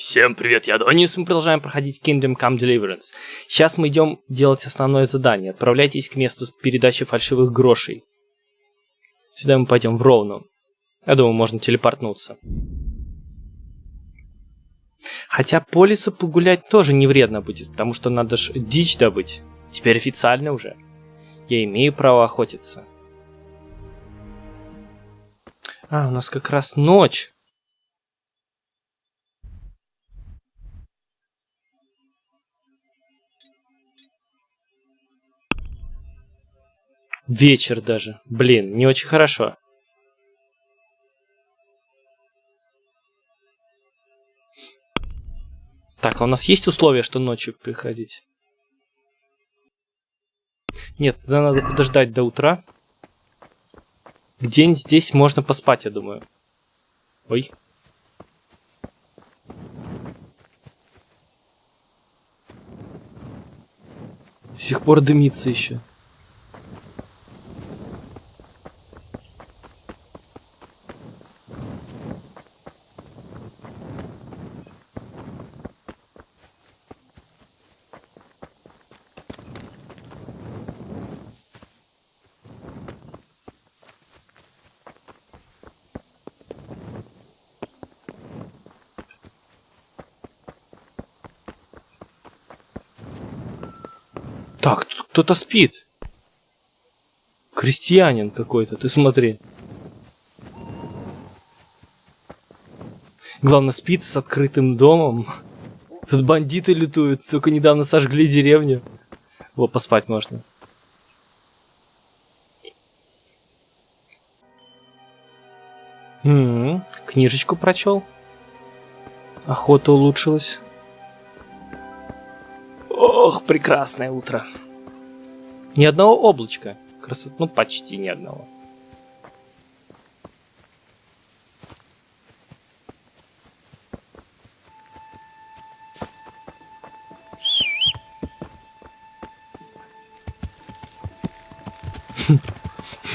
Всем привет, я Донис, мы продолжаем проходить Come Deliverance. Сейчас мы идем делать основное задание. Отправляйтесь к месту передачи фальшивых грошей. Сюда мы пойдем в Ровно. Я думаю, можно телепортнуться. Хотя по лесу погулять тоже не вредно будет, потому что надо ж дичь добыть. Теперь официально уже. Я имею право охотиться. А, у нас как раз ночь. Вечер даже. Блин, не очень хорошо. Так, а у нас есть условия, что ночью приходить? Нет, тогда надо подождать до утра. Где-нибудь здесь можно поспать, я думаю. Ой. До сих пор дымится еще. Так, кто-то спит. Крестьянин какой-то, ты смотри. Главное, спит с открытым домом. Тут бандиты лютуют, сука, недавно сожгли деревню. Вот, поспать можно. Книжечку прочел. Охота улучшилась. Ох, прекрасное утро. Ни одного облачка. Красота, ну почти ни одного.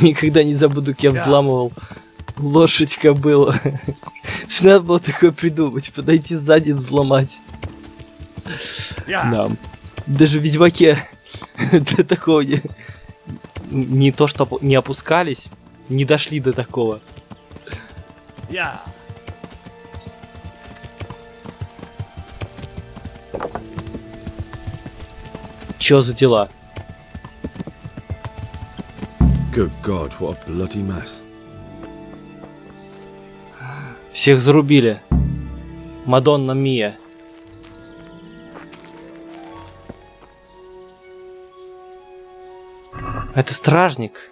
Никогда не забуду, как я взламывал лошадь кобылу. Надо было такое придумать. Подойти сзади, взломать. Да. Даже в Ведьмаке до такого не то, что не опускались, не дошли до такого. Чё за дела? Good God, what a bloody mess. Всех зарубили. Мадонна Мия. Это стражник.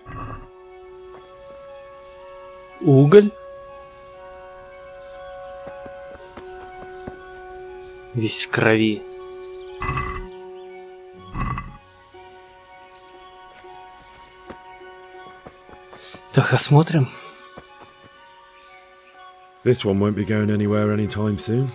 Уголь. Весь в крови. Так, осмотрим. This one won't be going anywhere anytime soon.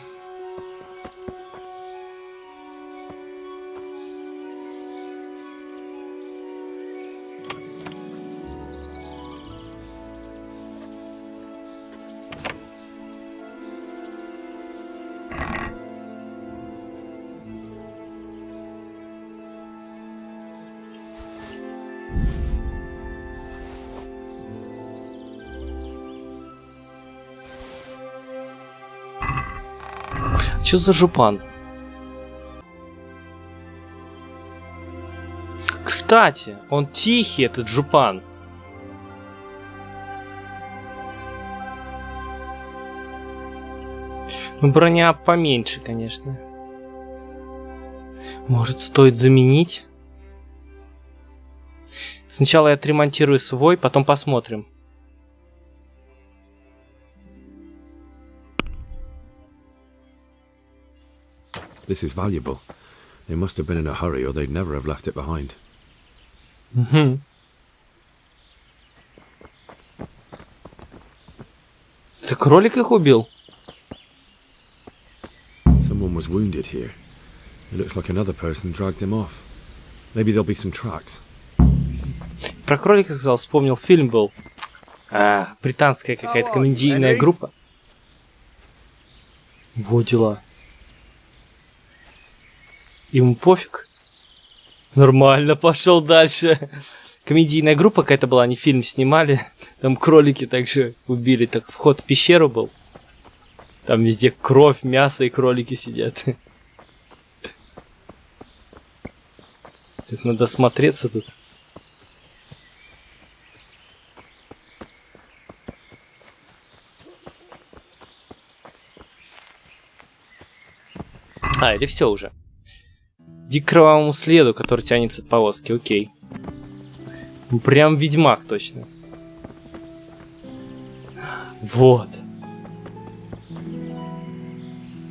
Что за жупан? Кстати, он тихий, этот жупан. Ну, броня поменьше, конечно. Может, стоит заменить? Сначала я отремонтирую свой, потом посмотрим. This is valuable. They must have been in a hurry or they'd never have left it behind. Ты кролик их убил? Someone was wounded here. It looks like another person dragged him off. Maybe there'll be some tracks. Про кролика сказал, вспомнил, фильм был. Британская какая-то комедийная группа. Вот дела. Ему пофиг. Нормально, пошел дальше. Комедийная группа какая-то была, они фильм снимали. Там кролики также убили. Так вход в пещеру был. Там везде кровь, мясо и кролики сидят. Так надо смотреться тут. Или все уже. Иди к кровавому следу, который тянется от повозки, окей. Прям ведьмак точно. Вот.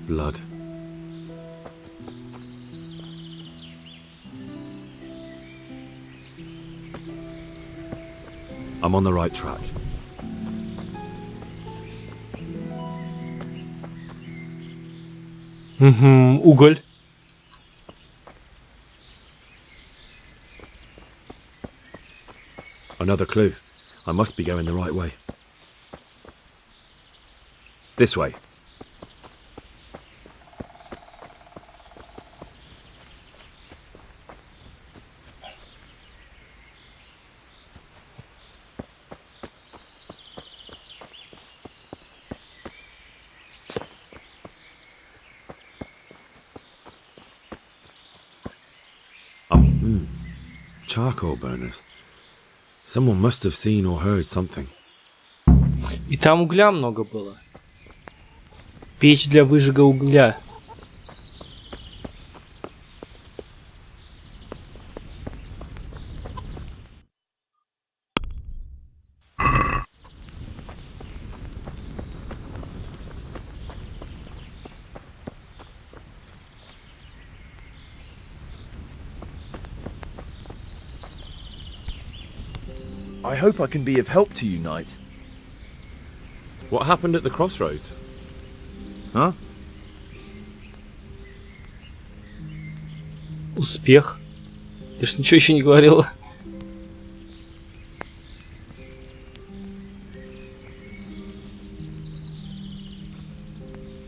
Blood. I'm on the right track. Уголь. Another clue. I must be going the right way. This way. Charcoal burners. Someone must have seen or heard something. И там угля много было. Печь для выжига угля. I hope I can be of help to you, Knight. What happened at the crossroads? Huh? Успех. Я ж ничего еще не говорил.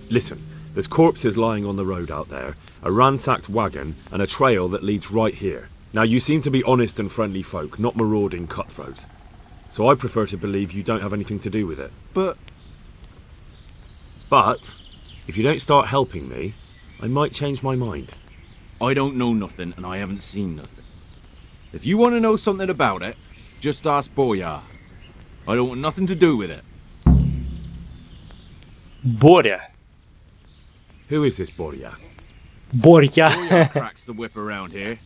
Listen, there's corpses lying on the road out there, a ransacked wagon, and a trail that leads right here. Now, you seem to be honest and friendly folk, not marauding cutthroats. So I prefer to believe you don't have anything to do with it. But if you don't start helping me, I might change my mind. I don't know nothing and I haven't seen nothing. If you want to know something about it, just ask Boyar. I don't want nothing to do with it. Боря. Who is this Borja? Боря. Boyar cracks the whip around here.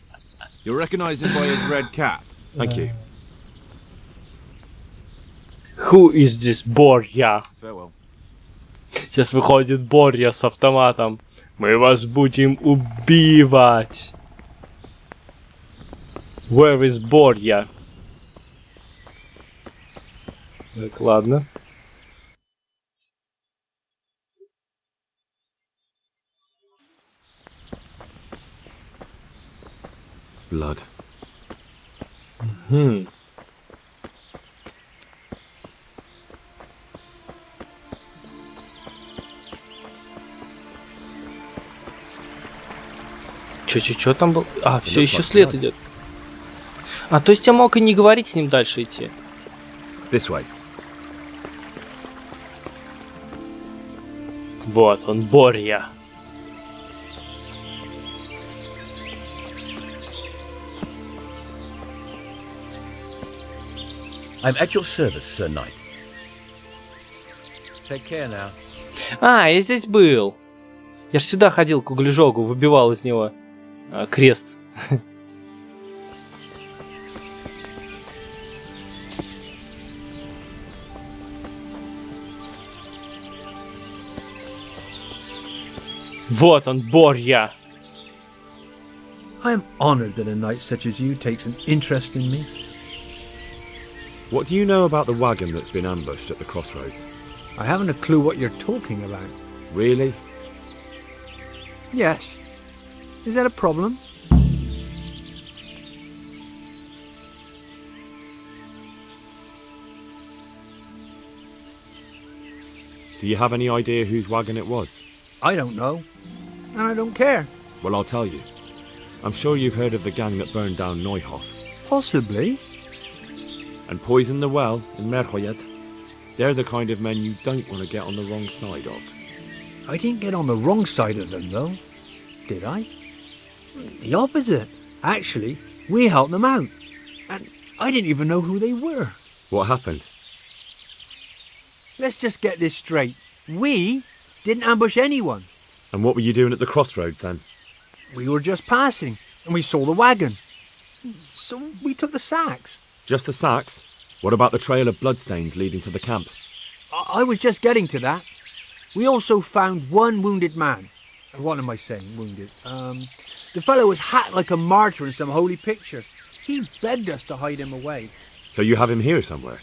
You'll recognize him by his red cap. Thank you. Who is this Боря? Farewell. Сейчас выходит Боря с автоматом. Мы вас будем убивать. Where is Боря? Так, ладно. Blood. Чё там был? А, все еще след идет. А, то есть я мог и не говорить с ним дальше идти. This way. Вот он, Боря. I'm at your service, Sir Knight. Take care now. А, я здесь был. Я ж сюда ходил к углежогу, выбивал из него крест. Вот он, Боря. I am honored that a knight such as you takes an interest in me. What do you know about the wagon that's been ambushed at the crossroads? I haven't a clue what you're talking about. Really? Yes. Is that a problem? Do you have any idea whose wagon it was? I don't know. And I don't care. Well, I'll tell you. I'm sure you've heard of the gang that burned down Neuhof Possibly. and poisoned the well in Merhoyed. They're the kind of men you don't want to get on the wrong side of. I didn't get on the wrong side of them, though. Did I? The opposite. Actually, we helped them out. And I didn't even know who they were. What happened? Let's just get this straight. We didn't ambush anyone. And what were you doing at the crossroads then? We were just passing, and we saw the wagon. So we took the sacks. Just the sacks? What about the trail of bloodstains leading to the camp? I was just getting to that. We also found one wounded man. What am I saying, wounded? The fellow was hacked like a martyr in some holy picture. He begged us to hide him away. So you have him here somewhere?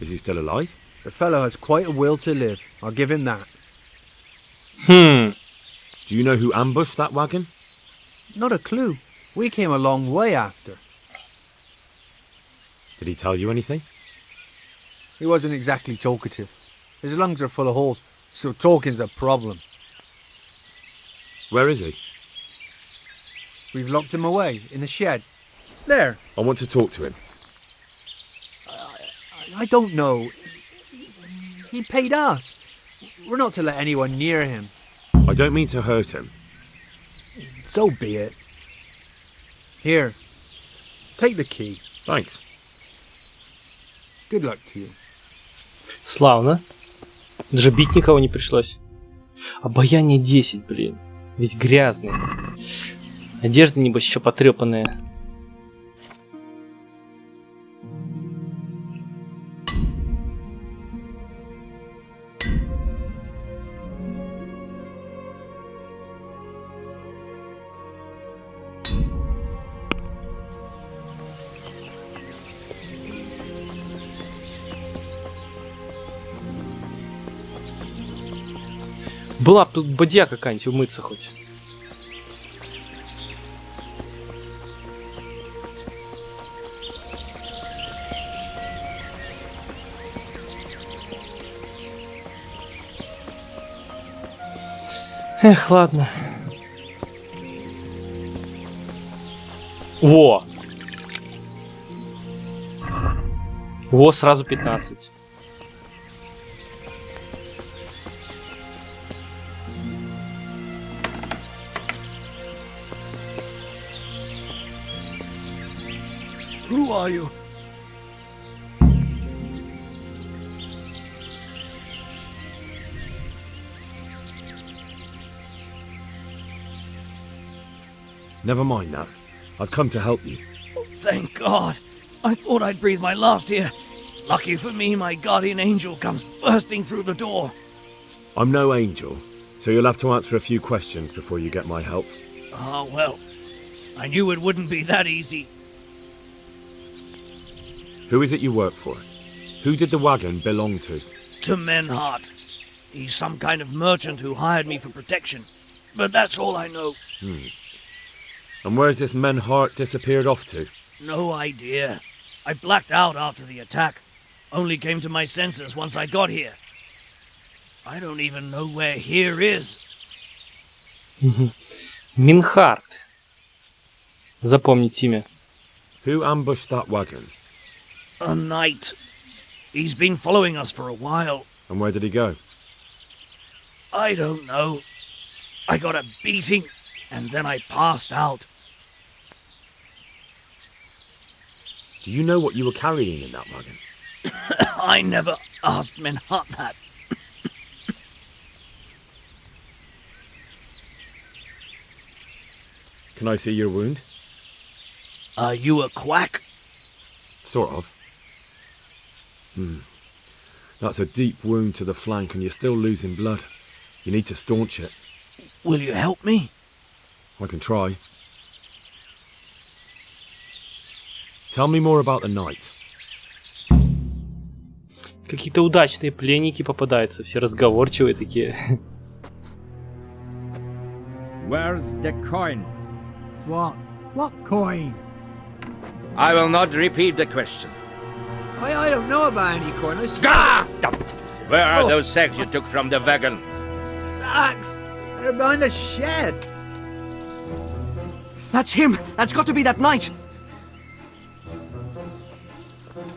Is he still alive? The fellow has quite a will to live. I'll give him that. Do you know who ambushed that wagon? Not a clue. We came a long way after. Did he tell you anything? He wasn't exactly talkative. His lungs are full of holes, so talking's a problem. Where is he? We've locked him away in the shed. There. I want to talk to him. I don't know. He paid us. We're not to let anyone near him. I don't mean to hurt him. So be it. Here. Take the key. Thanks. Good luck to you. Славно. Даже бить никого не пришлось. Обаяние 10, блин. Весь грязный. Одежда, небось, еще потрепанная. Была бы тут бадья какая-нибудь умыться хоть. Эх, ладно. Во! Во, сразу 15. Who are you? Never mind that. I've come to help you. Oh, thank God. I thought I'd breathe my last here. Lucky for me, my guardian angel comes bursting through the door. I'm no angel, so you'll have to answer a few questions before you get my help. Ah, well, I knew it wouldn't be that easy. Who is it you work for? Who did the wagon belong to? To Menhart. He's some kind of merchant who hired me for protection. But that's all I know. And where's this Menhart disappeared off to? No idea. I blacked out after the attack. Only came to my senses once I got here. I don't even know where here is. Минхарт. Запомнить имя. Who ambushed that wagon? A knight. He's been following us for a while. And where did he go? I don't know. I got a beating, and then I passed out. Do you know what you were carrying in that wagon? I never asked Menhart that. Can I see your wound? Are you a quack? Sort of. That's a deep wound to the flank and you're still losing blood. You need to staunch it. Will you help me? I can try. Tell me more about the night. Какие-то удачные пленники попадаются, все разговорчивые такие. Where's the coin? What? What coin? I will not repeat the question. I don't know about any coin. Where are those sacks you took from the wagon? Sacks! They're behind the shed. That's him. That's got to be that knight.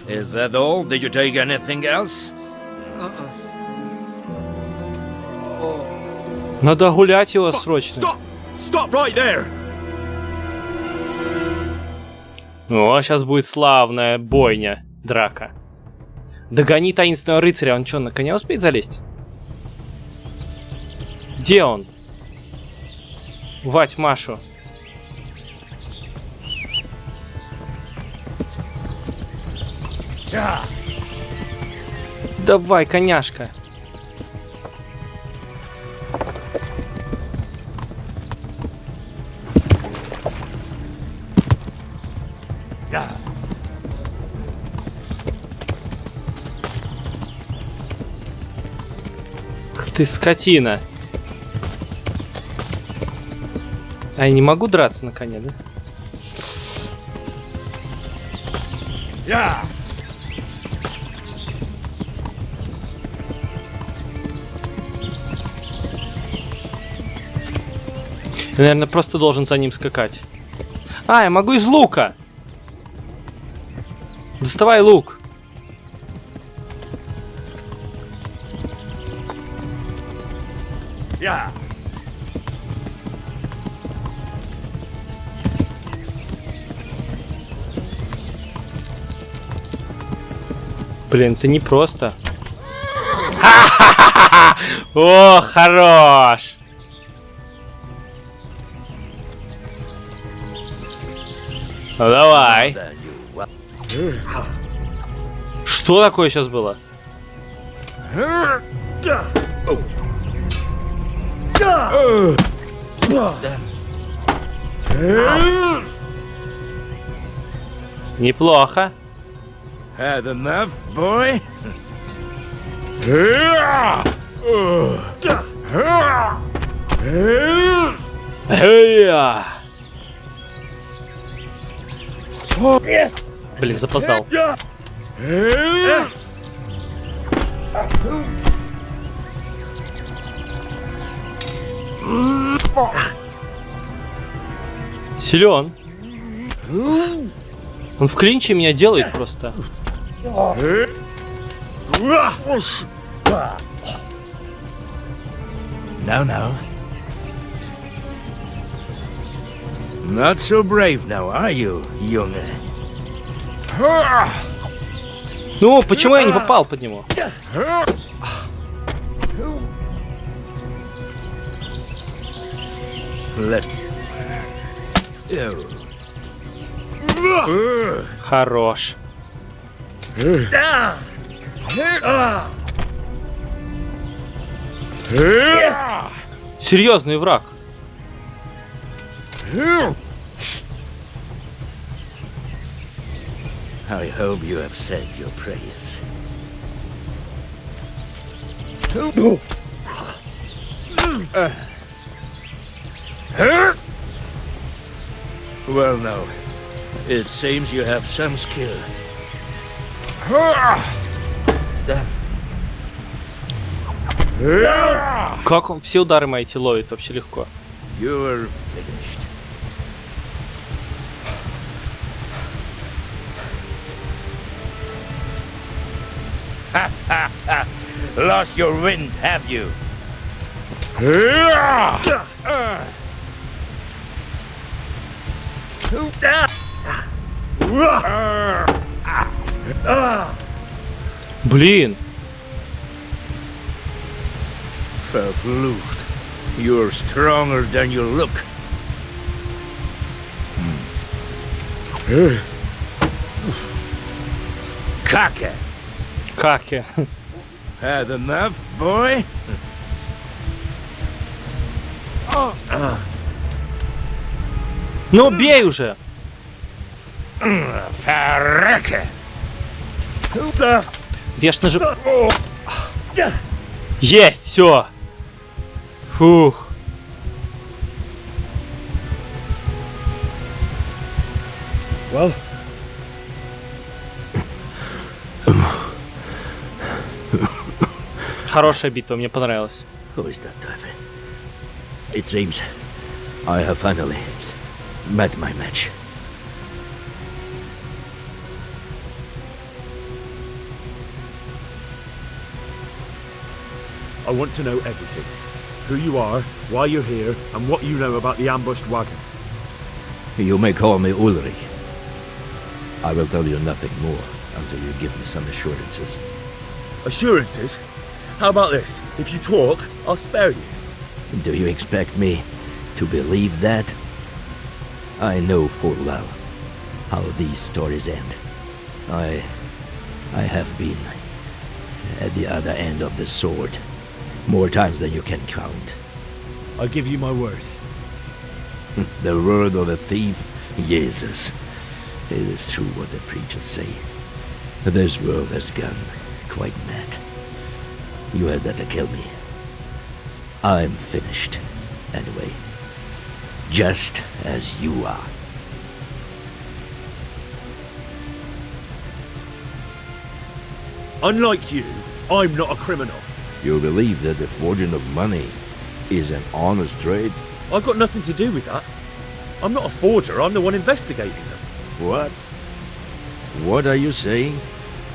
Is that all? Did you take anything else? Надо гулять его срочно. Stop! Stop right there! О, сейчас будет славная бойня, драка. Догони таинственного рыцаря. Он что, на коня успеет залезть? Где он? Вать Машу. Давай, коняшка. Ты скотина. А я не могу драться на коне, да? Я, наверное, просто должен за ним скакать. А, я могу из лука. Доставай лук. Блин, это непросто. О, хорош! Ну давай. Что такое сейчас было? Неплохо. Had enough, boy? Блин, запоздал. Силен. Он в клинче меня делает просто. No. Not so brave now, are you, young? Ну, почему я не попал под него? Хорош. Серьезный враг. I hope you have said your prayers. Well, no. It seems you have some skill. Как он все удары мои эти ловит вообще легко. You're finished. Lost your wind, have you? Блин. Verflucht. You're stronger than you look. Kacke. Каке. Had enough, boy? Ну, бей уже. Verrecke. Я ж нажим... Есть, все. Фух. Well, Хорошая битва, мне понравилась. Who is that, David? It seems I have finally met my match. I want to know everything. Who you are, why you're here, and what you know about the ambushed wagon. You may call me Ulrich. I will tell you nothing more until you give me some assurances. Assurances? How about this? If you talk, I'll spare you. Do you expect me to believe that? I know full well how these stories end. I have been at the other end of the sword more times than you can count. I give you my word. The word of a thief? Jesus. It is true what the preachers say. This world has gone quite mad. You had better kill me. I'm finished, anyway. Just as you are. Unlike you, I'm not a criminal. You believe that the forging of money is an honest trade? I've got nothing to do with that. I'm not a forger, I'm the one investigating them. What? What are you saying?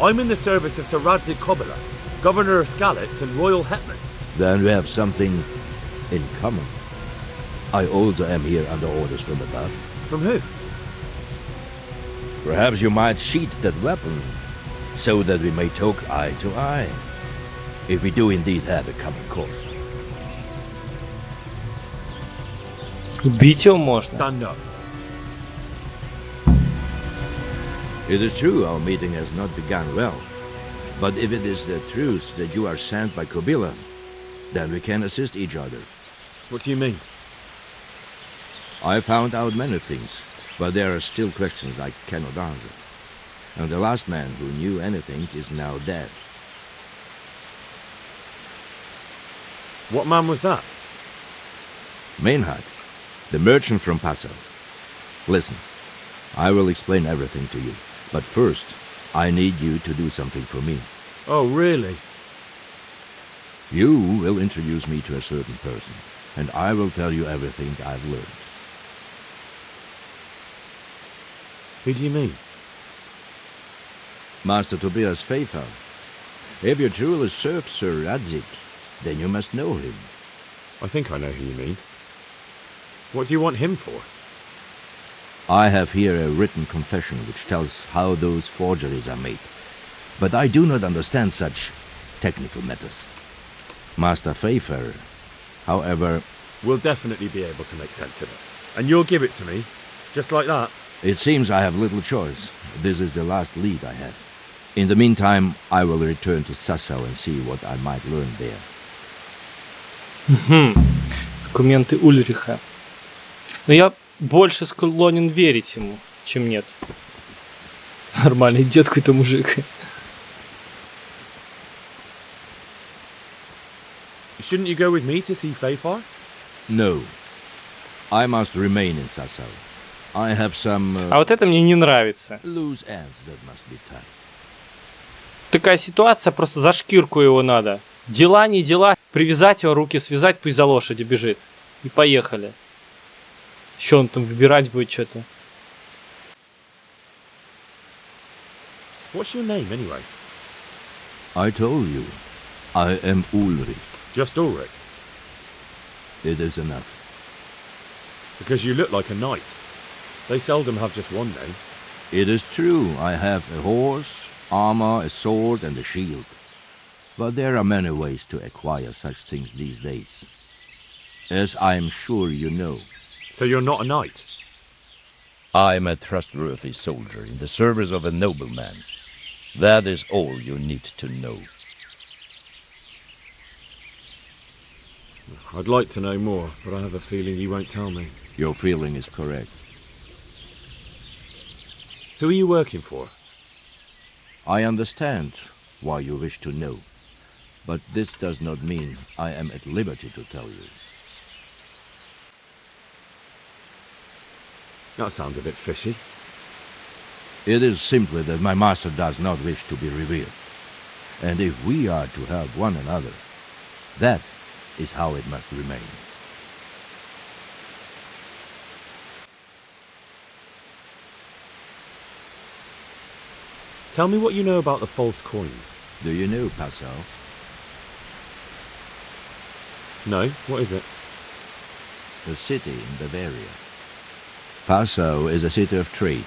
I'm in the service of Sir Radzig Kobyla, Governor of Skalitz and Royal Hetman. Then we have something in common. I also am here under orders from above. From who? Perhaps you might sheath that weapon, so that we may talk eye to eye. If we do indeed have a common cause. Убить его можно. Stand up. It is true our meeting has not begun well. But if it is the truth that you are sent by Kobyla, then we can assist each other. What do you mean? I found out many things, but there are still questions I cannot answer. And the last man who knew anything is now dead. What man was that? Meinhard, the merchant from Passau. Listen, I will explain everything to you, but first, I need you to do something for me. Oh, really? You will introduce me to a certain person, and I will tell you everything I've learned. Who do you mean? Master Tobias Pfeiffer. If you truly serve Sir Radzig, then you must know him. I think I know who you mean. What do you want him for? I have here a written confession which tells how those forgeries are made. But I do not understand such technical matters. Master Pfeiffer, however... We'll definitely be able to make sense of it. And you'll give it to me, just like that? It seems I have little choice. This is the last lead I have. In the meantime, I will return to Sassau and see what I might learn there. Документы Ульриха. Но я больше склонен верить ему, чем нет. Нормально, идет какой-то мужик. Shouldn't you go with me to see Pfeiffer? No. I must remain in Sassau. I have some... А вот это мне не нравится. loose ends that must be tied. Такая ситуация, просто за шкирку его надо. Дела, не дела. Привязать его, руки связать, пусть за лошади бежит. И поехали. Еще он там выбирать будет что-то. What's your name, anyway? I told you, I am Ulrich. Just Ulrich? It is enough. Because you look like a knight. They seldom have just one name. It is true, I have a horse, armor, a sword, and a shield. But there are many ways to acquire such things these days. As I am sure you know. So you're not a knight? I am a trustworthy soldier in the service of a nobleman. That is all you need to know. I'd like to know more, but I have a feeling you won't tell me. Your feeling is correct. Who are you working for? I understand why you wish to know, but this does not mean I am at liberty to tell you. That sounds a bit fishy. It is simply that my master does not wish to be revealed. And if we are to help one another, that is how it must remain. Tell me what you know about the false coins. Do you know Passau? No, what is it? A city in Bavaria. Passau is a city of trade.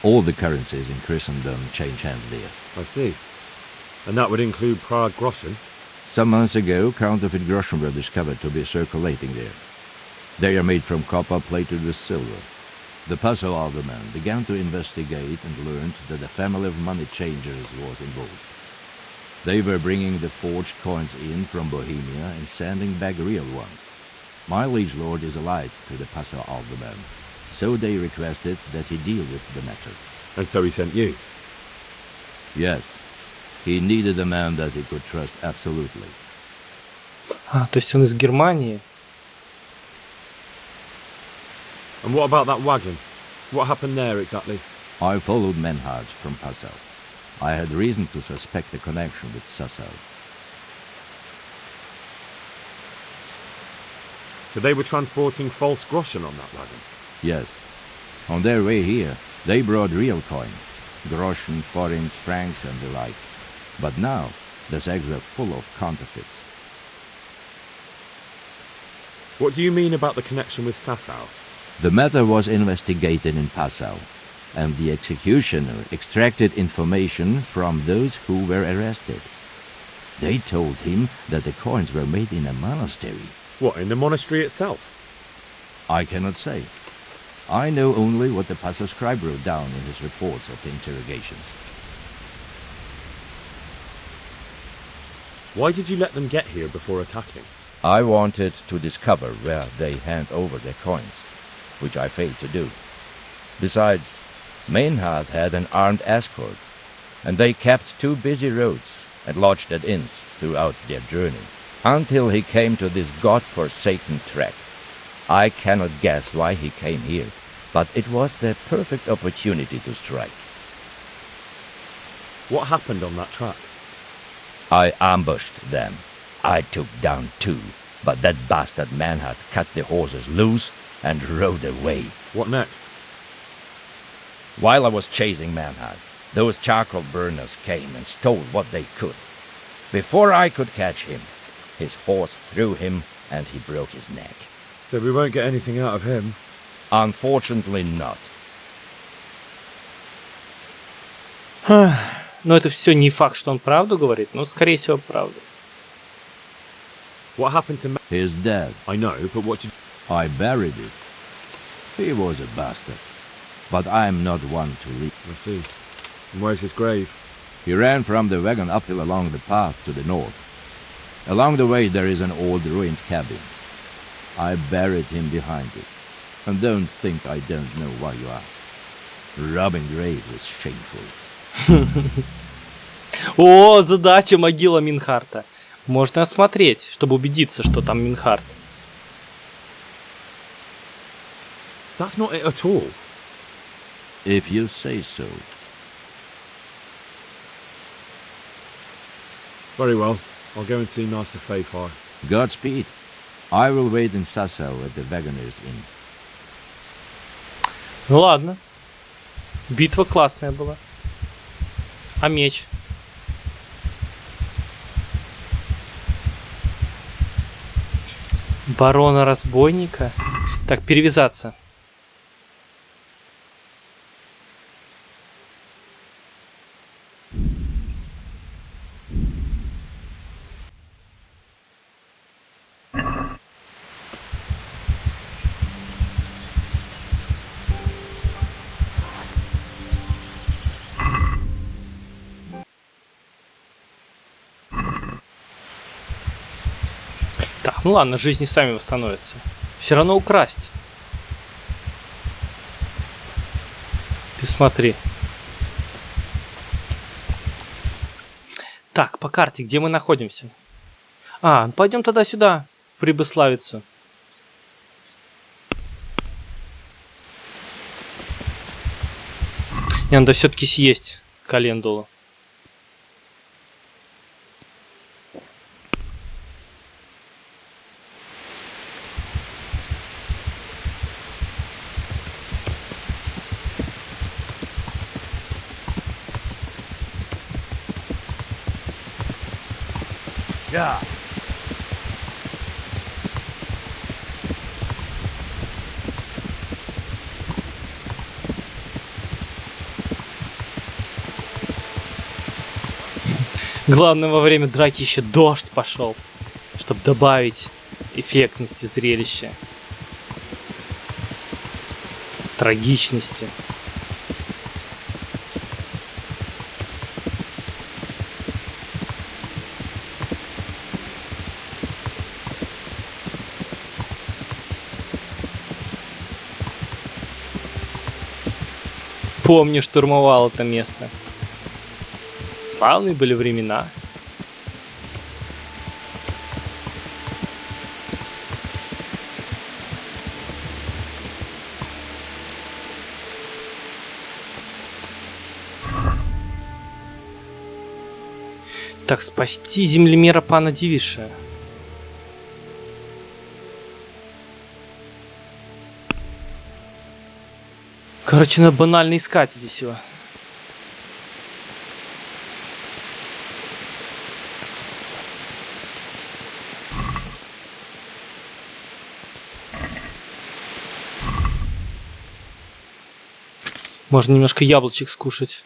All the currencies in Christendom change hands there. I see. And that would include Prague groschen? Some months ago, counterfeit groschen were discovered to be circulating there. They are made from copper plated with silver. The Passau alderman began to investigate and learned that a family of money changers was involved. They were bringing the forged coins in from Bohemia and sending back real ones. My liege lord is allied to the Passau alderman, so they requested that he deal with the matter. And so he sent you? Yes. He needed a man that he could trust absolutely. То есть он из Германии. And what about that wagon? What happened there exactly? I followed Menhard from Passau. I had reason to suspect a connection with Sassau. So they were transporting false groschen on that wagon? Yes. On their way here, they brought real coin. Groschen, forints, francs and the like. But now, the sacks were full of counterfeits. What do you mean about the connection with Sassau? The matter was investigated in Passau, and the executioner extracted information from those who were arrested. They told him that the coins were made in a monastery. What, in the monastery itself? I cannot say. I know only what the Passau scribe wrote down in his reports of the interrogations. Why did you let them get here before attacking? I wanted to discover where they hand over their coins, which I failed to do. Besides, Meinhard had an armed escort, and they kept two busy roads and lodged at inns throughout their journey, until he came to this god-forsaken track. I cannot guess why he came here, but it was the perfect opportunity to strike. What happened on that track? I ambushed them. I took down two, but that bastard Meinhard cut the horses loose and rode away. What next? While I was chasing Meinhard, those charcoal burners came and stole what they could. Before I could catch him, his horse threw him and he broke his neck. So we won't get anything out of him? Unfortunately not. Но это все не факт, что он правду говорит, но скорее всего правду. What happened to He's dead. I know, but what did... I buried it. He was a bastard. But I'm not one to leave. I see. And where's his grave? He ran from the wagon uphill along the path to the north. Along the way there is an old ruined cabin. I buried him behind it. And don't think I don't know why you ask. Robbing graves is shameful. О, задача могила Минхарта. Можно осмотреть, чтобы убедиться, что там Минхарт. That's not it at all. If you say so. Very well. I'll go and see Master Fayfar. Godspeed. I will wait in Sassau at the Wagoner's Inn. Ну ладно. Битва классная была. А меч? Барона-разбойника. Так, перевязаться. Так, ну ладно, жизни сами восстановятся. Все равно украсть. Ты смотри. Так, по карте, где мы находимся? А, пойдем тогда сюда, в Прибыславицу. Мне надо все-таки съесть календулу. Yeah. Главное, во время драки еще дождь пошел, чтобы добавить эффектности зрелища, трагичности. Помню, штурмовал это место. Славные были времена. Так, спасти землемера пана Дивиша. Короче, надо банально искать здесь его. Можно немножко яблочек скушать.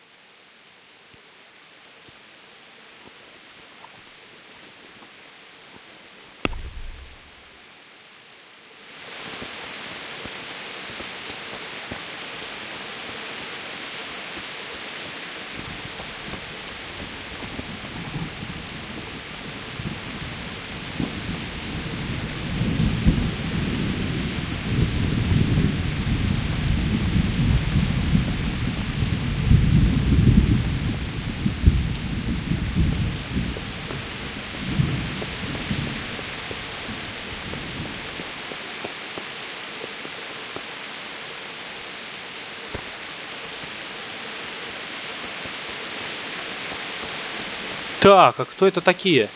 Так, а кто это такие?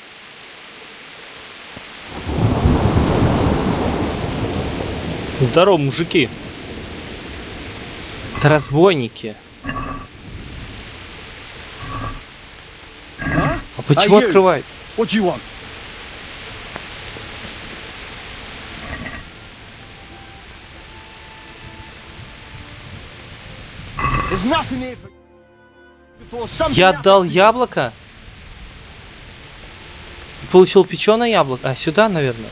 Здорово, мужики. Это разбойники. А почему открывает? Я отдал яблоко? Получил печеное яблоко. А, сюда, наверное.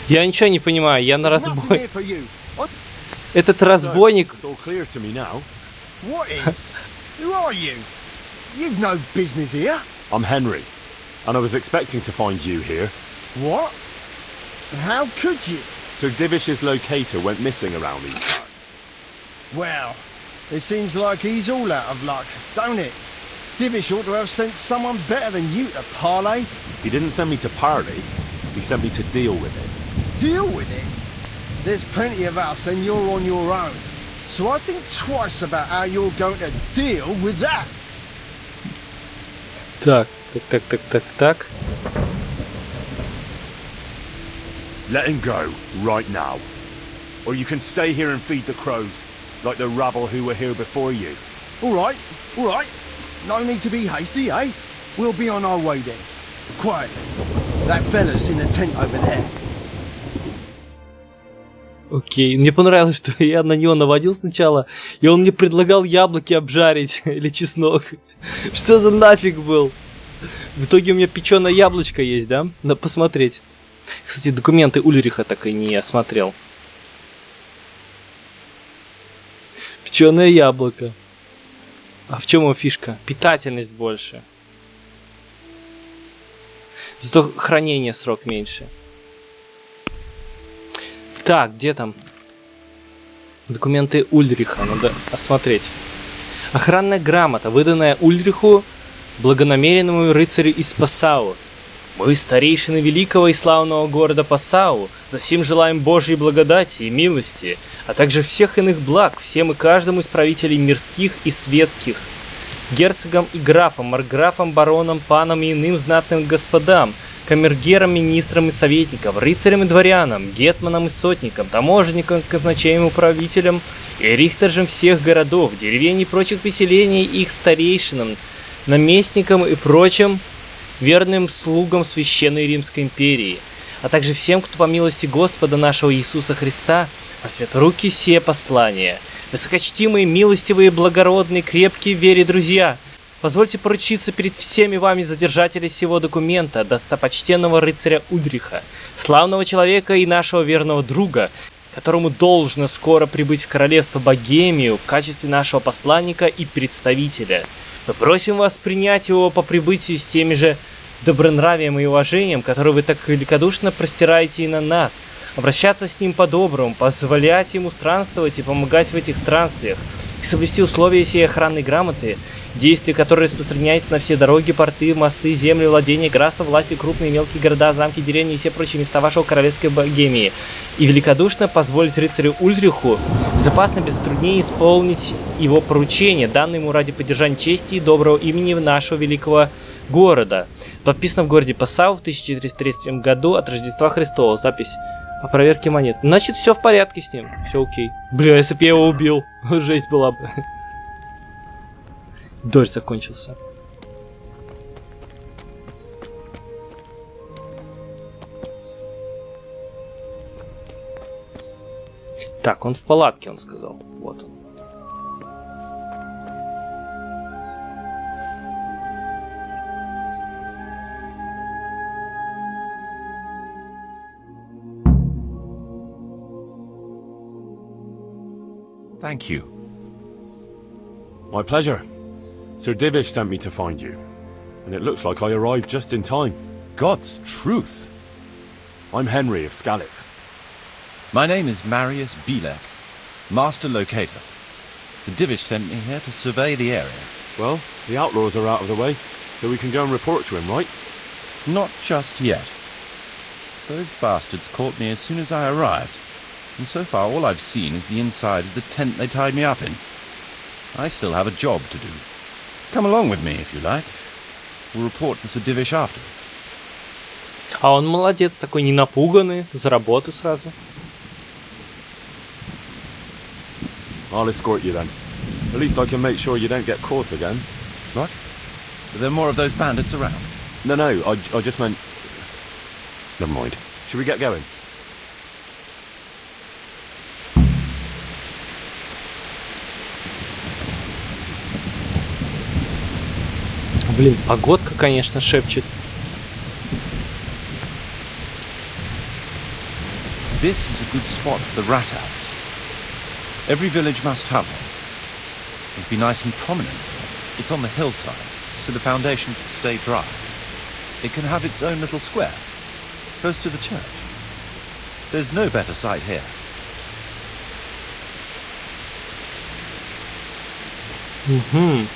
Я ничего не понимаю, я на разбой. Этот разбойник. I'm Henry, and I was expecting to find you here. What? How could you? So Divish's locator went missing around these parts. Well, it seems like he's all out of luck, don't it? Divish ought to have sent someone better than you to parley. He didn't send me to parley, he sent me to deal with it. Deal with it? There's plenty of us and you're on your own. So I think twice about how you're going to deal with that. Так. Let him go, right now. Or you can stay here and feed the crows, like the rabble who were here before you. All right. No need to be hasty, eh? We'll be on our way then. Quiet. That fella's in the tent over there. Окей, мне понравилось, что я на него наводил сначала, и он мне предлагал яблоки обжарить или чеснок. Что за нафиг был? В итоге у меня печеное яблочко есть, да? Надо посмотреть. Кстати, документы Ульриха так и не осмотрел. Печеное яблоко. А в чем его фишка? Питательность больше. Зато хранение срок меньше. Так, где там? Документы Ульриха. Надо осмотреть. Охранная грамота, выданная Ульриху, благонамеренному рыцарю из Пассау. Мы, старейшины великого и славного города Пассау, засим желаем Божьей благодати и милости, а также всех иных благ всем и каждому из правителей мирских и светских, герцогам и графам, марграфам, баронам, панам и иным знатным господам, камергерам, министрам и советникам, рыцарям и дворянам, гетманам и сотникам, таможенникам, казначеям и управителям и рихтержам всех городов, деревень и прочих поселений, их старейшинам, наместникам и прочим верным слугам Священной Римской империи, а также всем, кто по милости Господа нашего Иисуса Христа возьмет в руки сие послание. Высокочтимые, милостивые, благородные, крепкие в вере друзья, позвольте поручиться перед всеми вами за держателя сего документа, достопочтенного рыцаря Ульриха, славного человека и нашего верного друга, которому должно скоро прибыть в королевство Богемию в качестве нашего посланника и представителя. Мы просим вас принять его по прибытию с теми же добронравием и уважением, которые вы так великодушно простираете и на нас, обращаться с ним по-доброму, позволять ему странствовать и помогать в этих странствиях, и соблюсти условия сей охранной грамоты, действия которой распространяется на все дороги, порты, мосты, земли, владения, графства, власти, крупные и мелкие города, замки, деревни и все прочие места вашего королевской Богемии, и великодушно позволить рыцарю Ульриху безопасно, без затруднений исполнить его поручение, данное ему ради поддержания чести и доброго имени нашего великого города. Подписано в городе Пассау в 1403 году от Рождества Христова. Запись о проверке монет. Значит, все в порядке с ним. Все окей. Бля, если бы я его убил, жесть была бы. Дождь закончился. Так, он в палатке, он сказал. Вот он. Thank you. My pleasure. Sir Divish sent me to find you, and it looks like I arrived just in time. God's truth. I'm Henry of Scalitz. My name is Marius Bielek, Master Locator. Sir Divish sent me here to survey the area. Well, the outlaws are out of the way, so we can go and report to him, right? Not just yet. Those bastards caught me as soon as I arrived, and so far all I've seen is the inside of the tent they tied me up in. I still have a job to do. Come along with me, if you like. We'll report to Sir Divish afterwards. А он молодец, такой не напуганный, за работу сразу. I'll escort you then. At least I can make sure you don't get caught again. What? Are there more of those bandits around? No, I just meant... Never mind. Should we get going? Блин, погодка, конечно, шепчет. This is a good spot for the rat house. Every village must have one. It'd be nice and prominent. It's on the hillside, so the foundations will stay dry. It can have its own little square, close to the church. There's no better site here. Угу.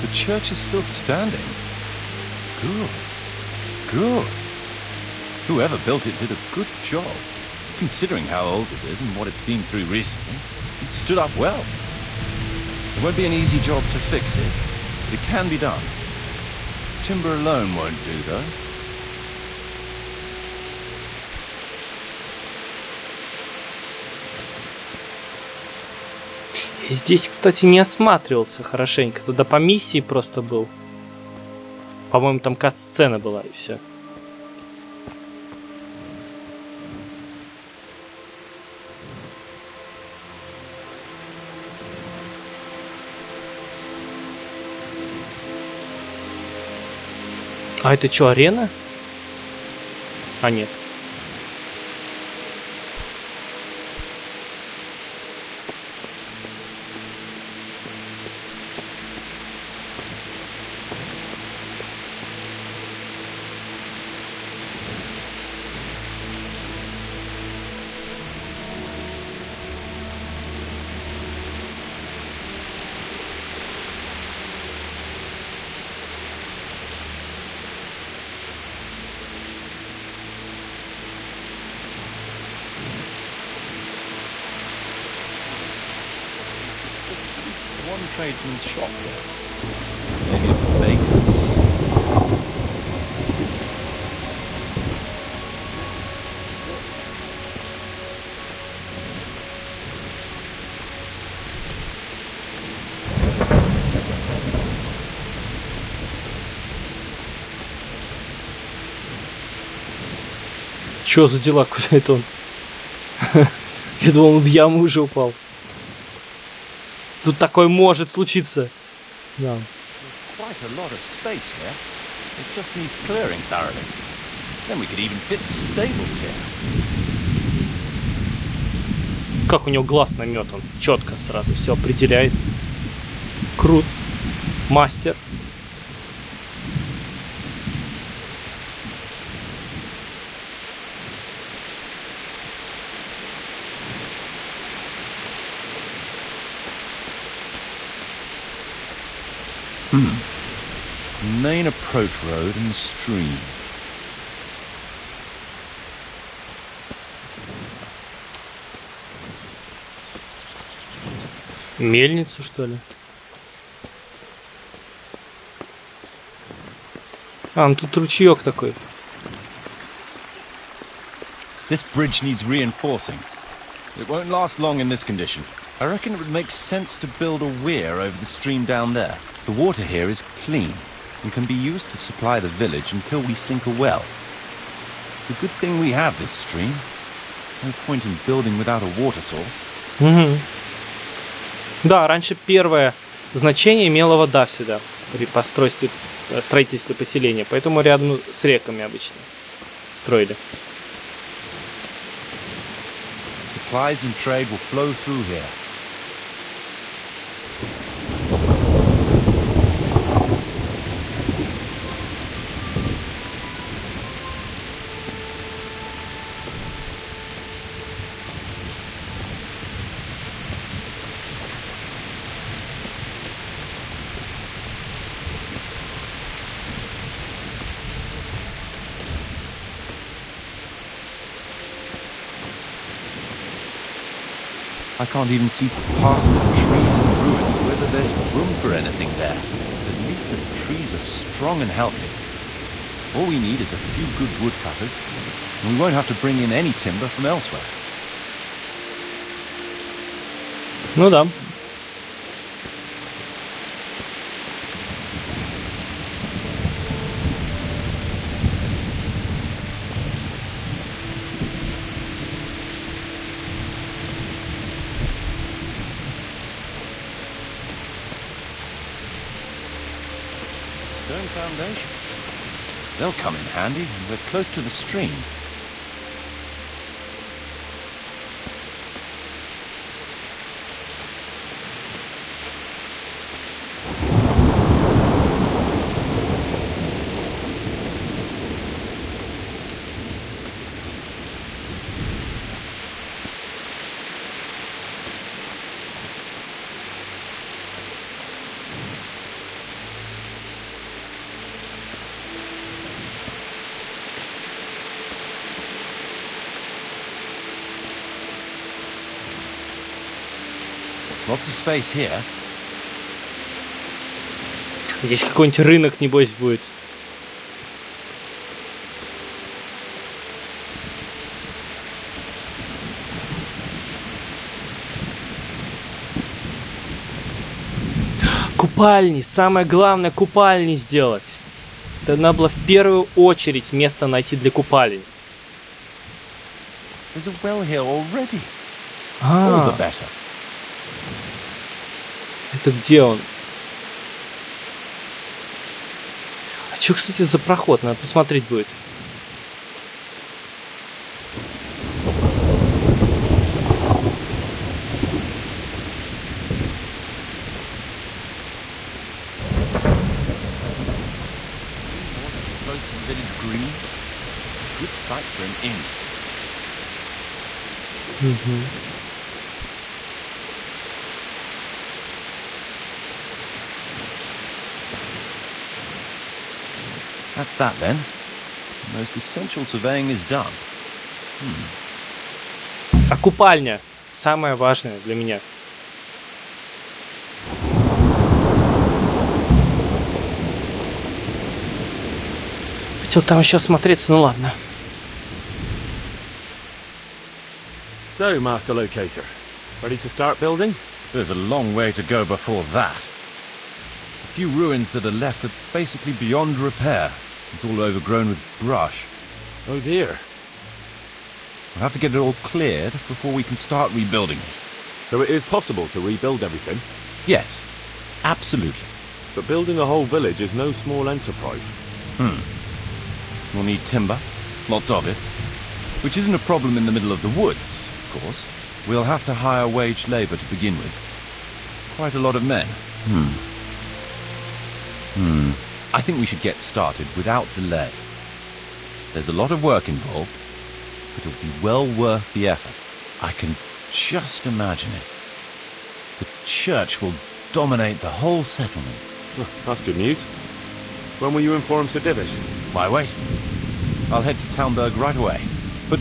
The church is still standing. Good. Good. Whoever built it did a good job. Considering how old it is and what it's been through recently, it stood up well. It won't be an easy job to fix it, but it can be done. Timber alone won't do, though. Здесь, кстати, не осматривался хорошенько. Туда по миссии просто был. По-моему, там кат-сцена была и все. А это что, арена? А нет. one tradesman's shop here. Maybe a baker's. Чё за дела? Куда это он? Я думал, он в яму уже упал. Тут такое может случиться. Да. Quite a lot of space here. It just needs clearing thoroughly. Then we could even fit stables here. Как у него глаз наметан. Четко сразу все определяет. Крут. Мастер. Main approach road and stream. Мельницу, что ли? А, ну тут ручеек такой. This bridge needs reinforcing. It won't last long in this condition. I reckon it would make sense to build a weir over the stream down there. The water here is clean and can be used to supply the village until we sink a well. It's a good thing we have this stream. No point in building without a water source. Угу. Да, раньше первое значение имела вода всегда при строительстве поселения, поэтому рядом с реками обычно строили. Supplies and trade will flow through here. I can't even see past the trees and ruins whether there's room for anything there. But at least the trees are strong and healthy. All we need is a few good woodcutters, and we won't have to bring in any timber from elsewhere. Ну да. Stone foundations. They'll come in handy, and we're close to the stream. Lots of space here. Здесь какой-нибудь рынок, небось, будет. Купальни. Самое главное, купальни сделать. Это надо было в первую очередь место найти для купалень. There's a well here already. All the better. Это где он? А что, кстати, за проход? Надо посмотреть будет. Close to the village green. Good site for an inn. That's that then. The most essential surveying is done. А купальня самое важное для меня. хотел там еще осмотреться, ну ладно. So, Master Locator, ready to start building? There's a long way to go before that. The few ruins that are left are basically beyond repair. It's all overgrown with brush. Oh dear. We'll have to get it all cleared before we can start rebuilding it. So it is possible to rebuild everything? Yes, absolutely. But building a whole village is no small enterprise. We'll need timber, lots of it, which isn't a problem in the middle of the woods, of course. We'll have to hire wage labor to begin with. Quite a lot of men. I think we should get started without delay. There's a lot of work involved, but it'll be well worth the effort. I can just imagine it. The church will dominate the whole settlement. Oh, that's good news. When will you inform Sir Divish? Why wait? I'll head to Talmberg right away. But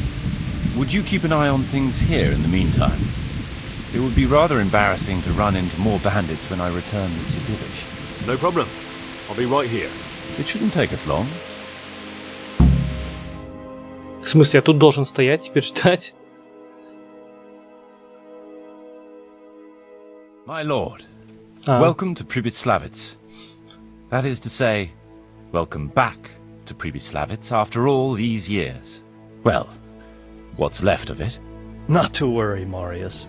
would you keep an eye on things here in the meantime? It would be rather embarrassing to run into more bandits when I return with Sir Divish. No problem. I'll be right here. It shouldn't take us long. В смысле, я тут должен стоять, теперь ждать? My lord, welcome to Pribyslavitz. That is to say, welcome back to Pribyslavitz after all these years. Well, what's left of it. Not to worry, Marius.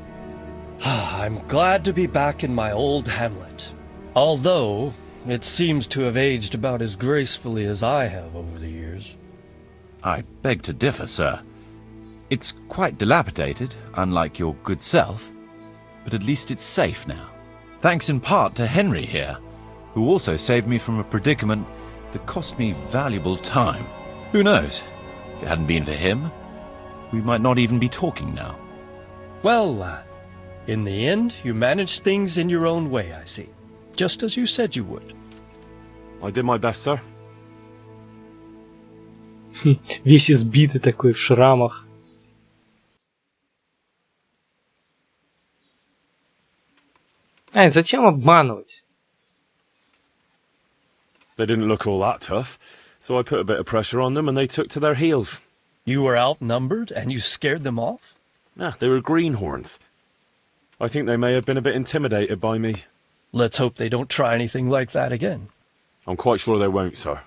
I'm glad to be back in my old hamlet. Although, it seems to have aged about as gracefully as I have over the years. I beg to differ, sir. It's quite dilapidated, unlike your good self, but at least it's safe now. Thanks in part to Henry here, who also saved me from a predicament that cost me valuable time. Who knows? If it hadn't been for him, we might not even be talking now. Well, lad, in the end, you managed things in your own way, I see. Just as you said you would. I did my best, sir. Весь избитый такой, в шрамах. Ай, зачем обманывать? They didn't look all that tough, so I put a bit of pressure on them and they took to their heels. You were outnumbered and you scared them off? They were greenhorns. I think they may have been a bit intimidated by me. Let's hope they don't try anything like that again. I'm quite sure they won't, sir.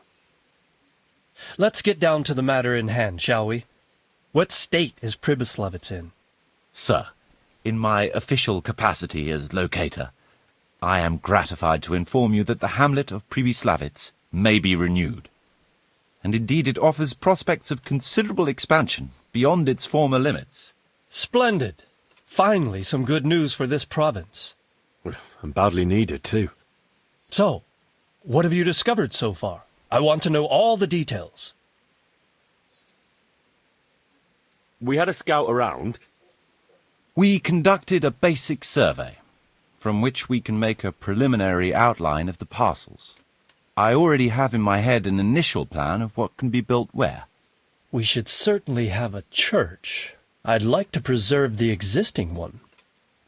Let's get down to the matter in hand, shall we? What state is Pribyslavitz in? Sir, in my official capacity as locator, I am gratified to inform you that the hamlet of Pribyslavitz may be renewed. And indeed it offers prospects of considerable expansion beyond its former limits. Splendid. Finally, some good news for this province. And badly needed, too. So, what have you discovered so far? I want to know all the details. We had a scout around. We conducted a basic survey, from which we can make a preliminary outline of the parcels. I already have in my head an initial plan of what can be built where. We should certainly have a church. I'd like to preserve the existing one.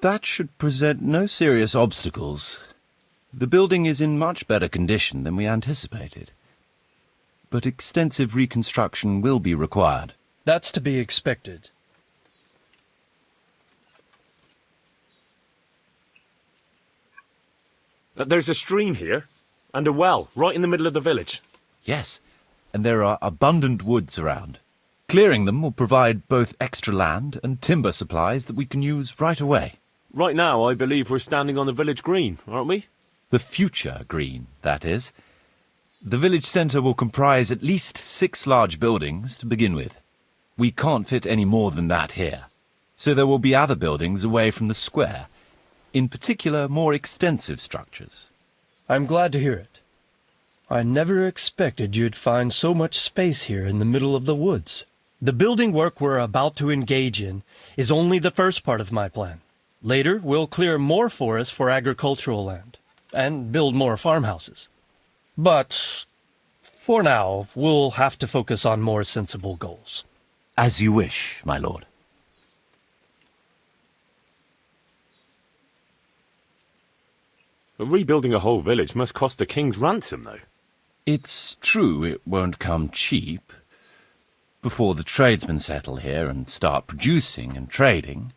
That should present no serious obstacles. The building is in much better condition than we anticipated. But extensive reconstruction will be required. That's to be expected. There's a stream here, and a well, right in the middle of the village. Yes, and there are abundant woods around. Clearing them will provide both extra land and timber supplies that we can use right away. Right now, I believe we're standing on the village green, aren't we? The future green, that is. The village centre will comprise at least 6 large buildings to begin with. We can't fit any more than that here, so there will be other buildings away from the square, in particular more extensive structures. I'm glad to hear it. I never expected you'd find so much space here in the middle of the woods. The building work we're about to engage in is only the first part of my plan. Later, we'll clear more forests for agricultural land, and build more farmhouses. But, for now, we'll have to focus on more sensible goals. As you wish, my lord. Rebuilding a whole village must cost a king's ransom, though. It's true it won't come cheap. Before the tradesmen settle here and start producing and trading,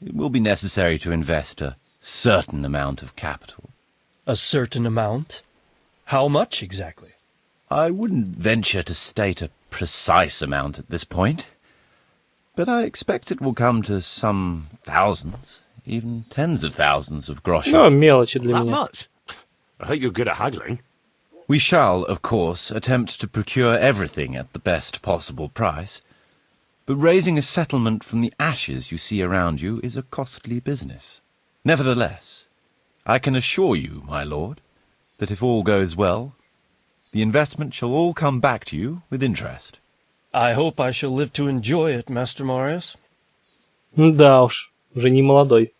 it will be necessary to invest a certain amount of capital. A certain amount? How much exactly? I wouldn't venture to state a precise amount at this point, but I expect it will come to some thousands, even tens of thousands of groschen. Ну, мелочи для That меня. much? I hope you're good at haggling. We shall, of course, attempt to procure everything at the best possible price, but raising a settlement from the ashes you see around you is a costly business. Nevertheless, I can assure you, my lord, that if all goes well, the investment shall all come back to you with interest. I hope I shall live to enjoy it, Master Marius. Да уж, уже не молодой.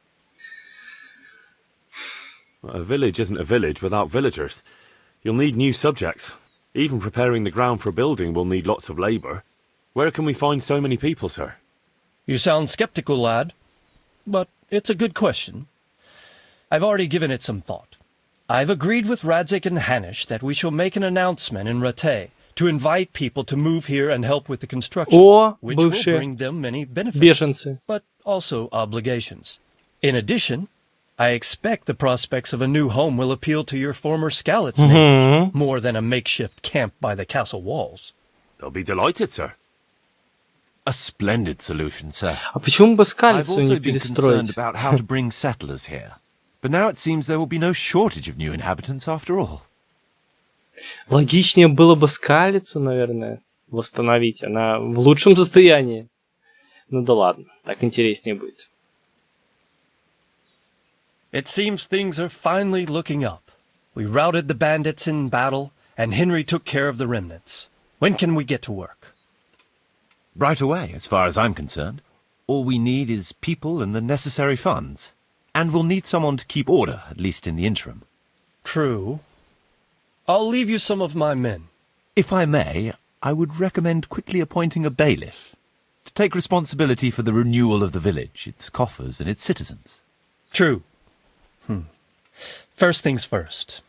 A village isn't a village without villagers. You'll need new subjects. Even preparing the ground for building will need lots of labour. Where can we find so many people, sir? You sound skeptical, lad, but it's a good question. I've already given it some thought. I've agreed with Radzik and Hanish that we shall make an announcement in Rattay to invite people to move here and help with the construction, О, which will бывшие bring them many benefits, беженцы. but also obligations. In addition, I expect the prospects of a new home will appeal to your former Skalitz neighbors more than a makeshift camp by the castle walls. They'll be delighted, sir. A splendid solution, sir. А почему бы I've Скалицу не also been concerned перестроить? about how to bring settlers here, but now it seems there will be no shortage of new inhabitants after all. Логичнее было бы Скалицу, наверное, восстановить. Она в лучшем состоянии. Ну да ладно, так интереснее будет. It seems things are finally looking up. We routed the bandits in battle, and Henry took care of the remnants. When can we get to work? Right away, as far as I'm concerned. All we need is people and the necessary funds. And we'll need someone to keep order, at least in the interim. True. I'll leave you some of my men. If I may, I would recommend quickly appointing a bailiff to take responsibility for the renewal of the village, its coffers and its citizens. True. First things first.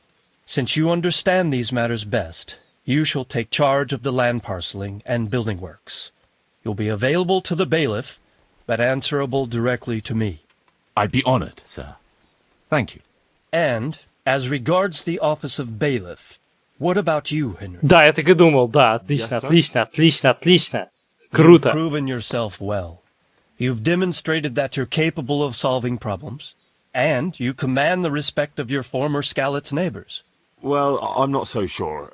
Since you understand these matters best, you shall take charge of the land parceling and building works. You'll be available to the bailiff, but answerable directly to me. I'd be honored, sir. Thank you. And, as regards the office of bailiff, what about you, Henry? Да, я так и думал, да, отлично, Yes, sir. отлично, отлично, отлично. You've Круто. proven yourself well. You've demonstrated that you're capable of solving problems, and you command the respect of your former Skalitz neighbors. Well, I'm not so sure.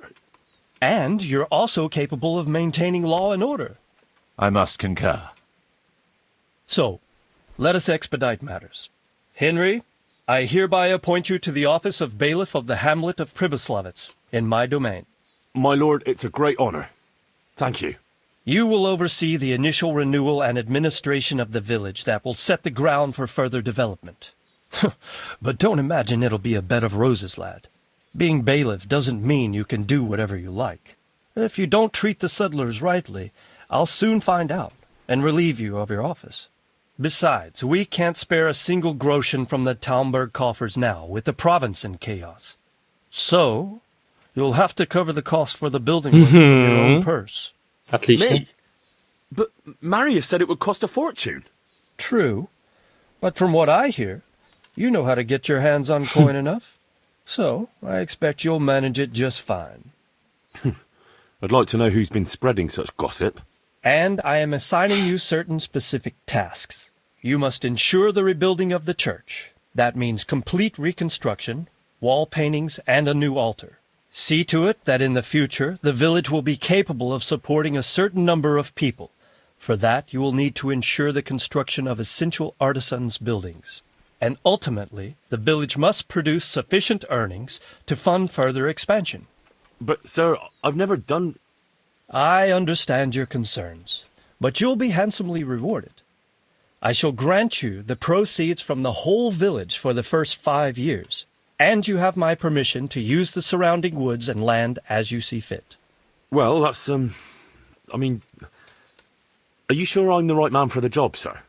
And you're also capable of maintaining law and order. I must concur. So, let us expedite matters. Henry, I hereby appoint you to the office of bailiff of the hamlet of Pribyslavitz, in my domain. My lord, it's a great honour. Thank you. You will oversee the initial renewal and administration of the village that will set the ground for further development. But don't imagine it'll be a bed of roses, lad. Being bailiff doesn't mean you can do whatever you like. If you don't treat the settlers rightly, I'll soon find out and relieve you of your office. Besides, we can't spare a single groschen from the Talmberg coffers now, with the province in chaos. So, you'll have to cover the cost for the building work from your own purse. Отлично. Me? But Marius said it would cost a fortune. True, but from what I hear, you know how to get your hands on coin enough. So, I expect you'll manage it just fine. I'd like to know who's been spreading such gossip. And I am assigning you certain specific tasks. You must ensure the rebuilding of the church. That means complete reconstruction, wall paintings, and a new altar. See to it that in the future the village will be capable of supporting a certain number of people. For that, you will need to ensure the construction of essential artisans' buildings. And ultimately, the village must produce sufficient earnings to fund further expansion. But, sir, I've never done... I understand your concerns, but you'll be handsomely rewarded. I shall grant you the proceeds from the whole village for the first 5 years, and you have my permission to use the surrounding woods and land as you see fit. Well, that's, I mean... Are you sure I'm the right man for the job, sir?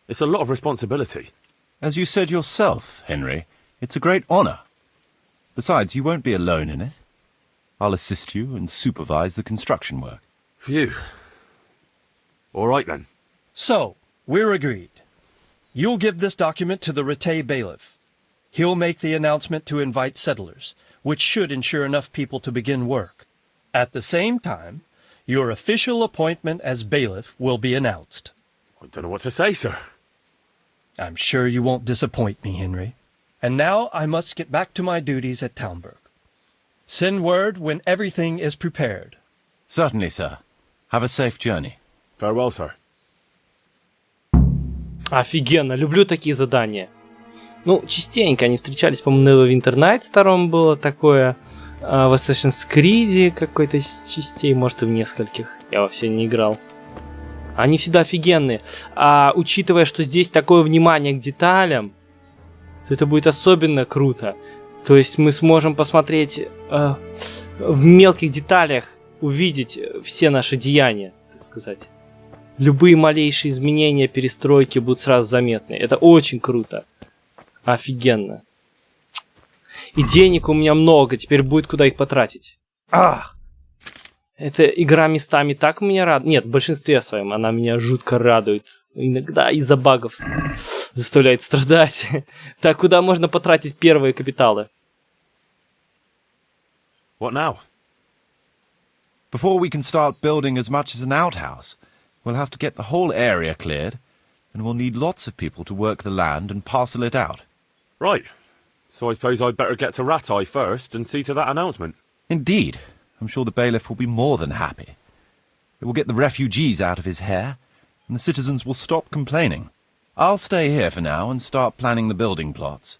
It's a lot of responsibility. As you said yourself, Henry, it's a great honour. Besides, you won't be alone in it. I'll assist you and supervise the construction work. Phew. All right then. So, we're agreed. You'll give this document to the Rete bailiff. He'll make the announcement to invite settlers, which should ensure enough people to begin work. At the same time, your official appointment as bailiff will be announced. I don't know what to say, sir. I'm sure you won't disappoint me, Henry. And now I must get back to my duties at Talmberg. Send word when everything is prepared. Certainly, sir. Have a safe journey. Farewell, sir. Офигенно, люблю такие задания. Ну, частенько они встречались, по-моему, на Winter Night 2 было такое, в Assassin's Creed какой-то частей, может и в нескольких, я во все не играл. Они всегда офигенные. А учитывая, что здесь такое внимание к деталям, то это будет особенно круто. То есть мы сможем посмотреть в мелких деталях, увидеть все наши деяния, так сказать. Любые малейшие изменения, перестройки будут сразу заметны. Это очень круто. Офигенно. И денег у меня много, теперь будет куда их потратить. Ах! Эта игра местами так меня радует. Нет, в большинстве своем она меня жутко радует. Иногда из-за багов заставляет страдать. Так, куда можно потратить первые капиталы? What now? Before we can start building as much as an outhouse, we'll have to get the whole area cleared, and we'll need lots of people to work the land and parcel it out. Right. So I suppose I'd better get to Ratai first and see to that announcement. Indeed. I'm sure the bailiff will be more than happy. It will get the refugees out of his hair, and the citizens will stop complaining. I'll stay here for now and start planning the building plots.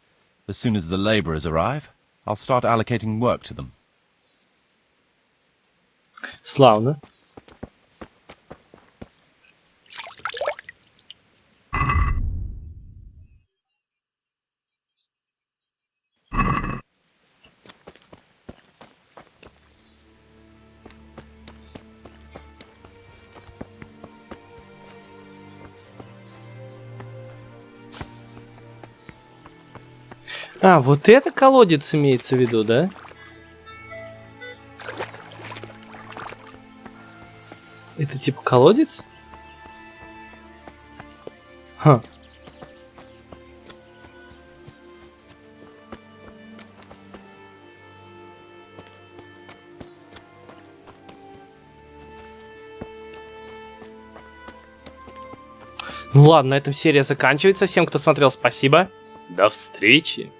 As soon as the labourers arrive, I'll start allocating work to them. Славно. А, вот это колодец имеется в виду, да? Это типа колодец? Ха. Ну ладно, на этом серия заканчивается. Всем, кто смотрел, спасибо. До встречи.